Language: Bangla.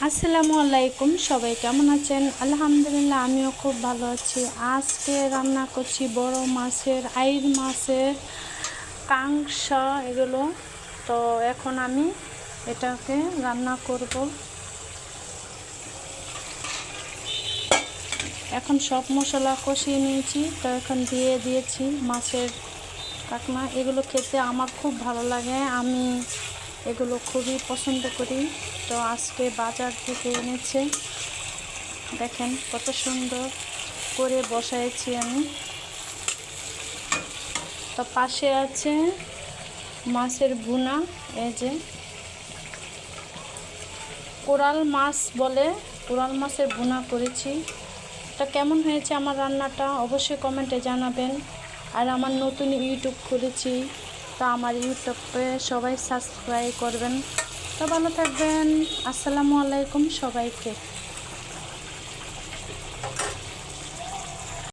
আসসালামু আলাইকুম, সবাই কেমন আছেন? আলহামদুলিল্লাহ, আমিও খুব ভালো আছি। আজকে রান্না করছি বড় মাছের, আইড় মাছের কাংসা এগুলো। তো এখন আমি এটাকে রান্না করব। এখন সব মশলা কষিয়ে নিয়েছি, তো এখন দিয়ে দিয়েছি মাছের কাঁকড়া। এগুলো খেতে আমার খুব ভালো লাগে, আমি এগুলো খুবই পছন্দ করি। তো আজকে বাজার থেকে এনেছে, দেখেন কত সুন্দর করে বসাইছি আমি। তো পাশে আছে মাছের ভুনা, এই যে কোরাল মাছ বলে, কোরাল মাছের ভুনা করেছি। তা কেমন হয়েছে আমার রান্নাটা অবশ্যই কমেন্টে জানাবেন। আর আমার নতুন ইউটিউব খুলেছি, তা আমার ইউটিউবে সবাই সাবস্ক্রাইব করবেন। তো ভালো থাকবেন। আসসালামু আলাইকুম সবাইকে।